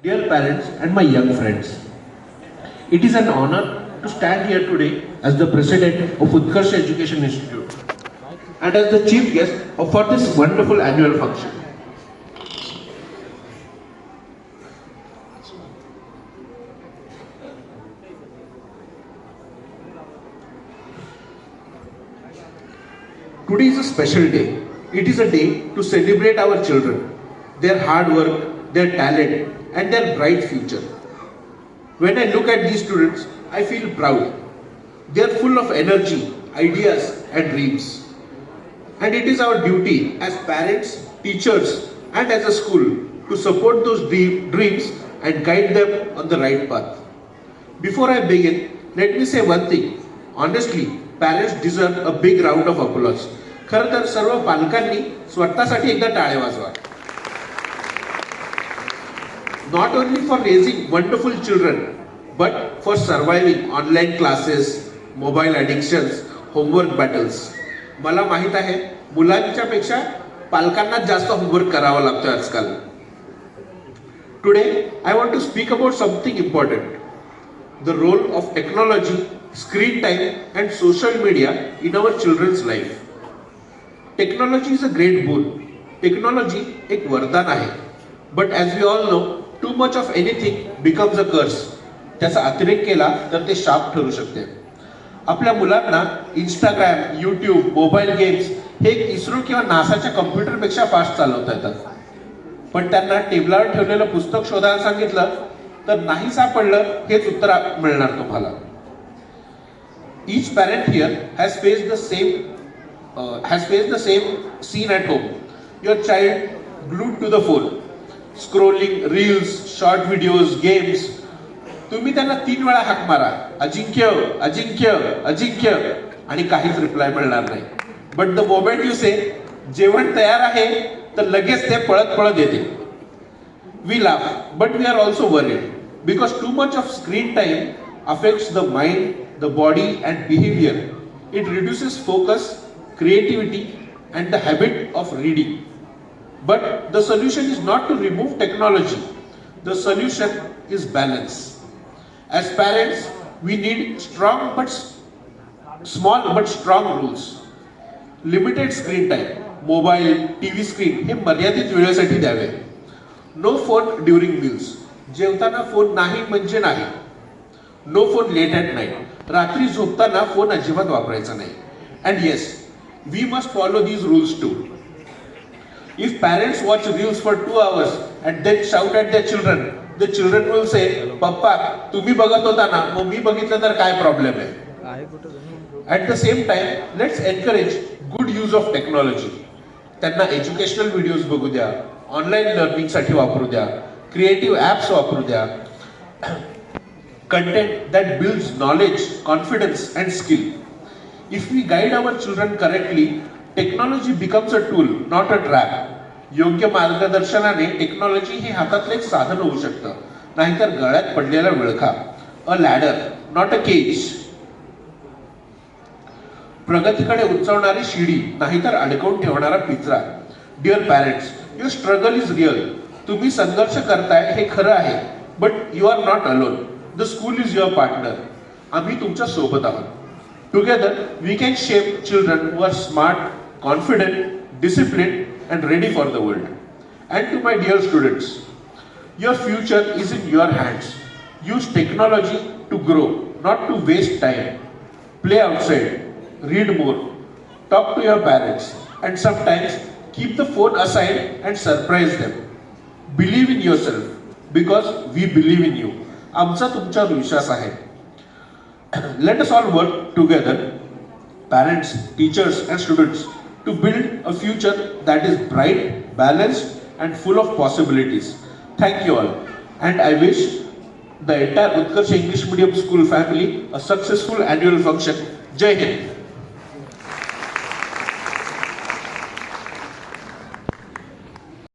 Dear parents and my young friends, it is an honor to stand here today as the president of Utkarsh Education Institute and as the chief guest for this wonderful annual function. Today is a special day. It is a day to celebrate our children, their hard work, their talent, and their bright future. When I look at these students, I feel proud. They are full of energy, ideas, and dreams. And it is our duty as parents, teachers, and as a school to support those dreams and guide them on the right path. Before I begin, let me say one thing. Honestly, parents deserve a big round of applause. खरं तर सर्व पालकांनी स्वतःसाठी एकदा टाळ्या वाजवा. Not only for raising wonderful children, but for surviving online classes, mobile addictions, homework battles. मला माहित आहे मुलांच्या पेक्षा पालकांना जास्त होमवर्क करावा लागतो आजकाल. Today I want to speak about something important. The role of technology, screen time and social media in our children's life. Technology is a great boon. Technology एक वरदान आहे. But as we all know, too much of anything becomes a curse. त्याचा अतिरेक केला तर ते शाप ठरू शकते. आपल्या मुलांना इंस्टाग्राम, यूट्यूब, मोबाईल गेम्स हे इस्रो किंवा नासाच्या कम्प्युटरपेक्षा फास्ट चालवता येतात. पण त्यांना टेबलावर ठेवलेलं पुस्तक शोधायला सांगितलं तर नाही सापडलं हेच उत्तर मिळणार तुम्हाला. Each parent here has faced the same scene at home. Your child glued to the phone, scrolling reels, short videos, games. तुम्ही त्यांना 3 वेळा हाक मारा, अजिंक्य अजिंक्य अजिंक्य, आणि काहीच रिप्लाय मिळणार नाही. बट द मोमेंट यू से जेवण तयार आहे तर लगेच ते पळत पळत येते. We laugh but we are also worried because too much of screen time affects the mind, the body and behavior. It reduces focus, creativity and the habit of reading. But the solution is not to remove technology. The solution is balance. As parents, we need small but strong rules. Limited screen time. Mobile, TV screen हे मर्यादित वेळेसाठी द्यावे. No phone during meals. जेवताना phone नाही म्हणजे नाही. No phone late at night. रात्री झोपताना फोन अजिबात वापरायचा नाही. And yes, we must follow these rules too. If parents watch reels for 2 hours and then shout at their children, the children will say, "Papa, तुम्ही बघत होता ना, मग मी बघितलं तर काय प्रॉब्लेम आहे?" At the same time, let's encourage good use of technology. त्यांना educational videos बघू द्या, ऑनलाईन लर्निंगसाठी वापरू द्या, क्रिएटिव्ह ॲप्स वापरू द्या. Content that builds knowledge, confidence and skill. If we guide our children correctly, technology becomes a tool, not a trap. योग्य मार्गदर्शनाने technology हे हातातलं एक साधन होऊ शकतं, नाहीतर गळ्यात पडलेला विळखा. A ladder, not a cage. प्रगतीकडे उंचावणारी शिडी, नाहीतर अडकवून ठेवणारा पिंजरा. Dear parents, your struggle is real. तुम्ही संघर्ष करताय हे खरं आहे, but you are not alone. The school is your partner. आम्ही तुमच्या सोबत आहोत. Together we can shape children who are smart, confident, disciplined and ready for the world. And to my dear students, your future is in your hands. Use technology to grow, not to waste time. Play outside, read more, talk to your parents, and sometimes keep the phone aside and surprise them. Believe in yourself because we believe in you. आमचा तुमच्यावर विश्वास आहे. Let us all work together, parents, teachers and students, to build a future that is bright, balanced and full of possibilities. Thank you all, and I wish the entire Utkarsh English Medium School family a successful annual function. Jai Hind.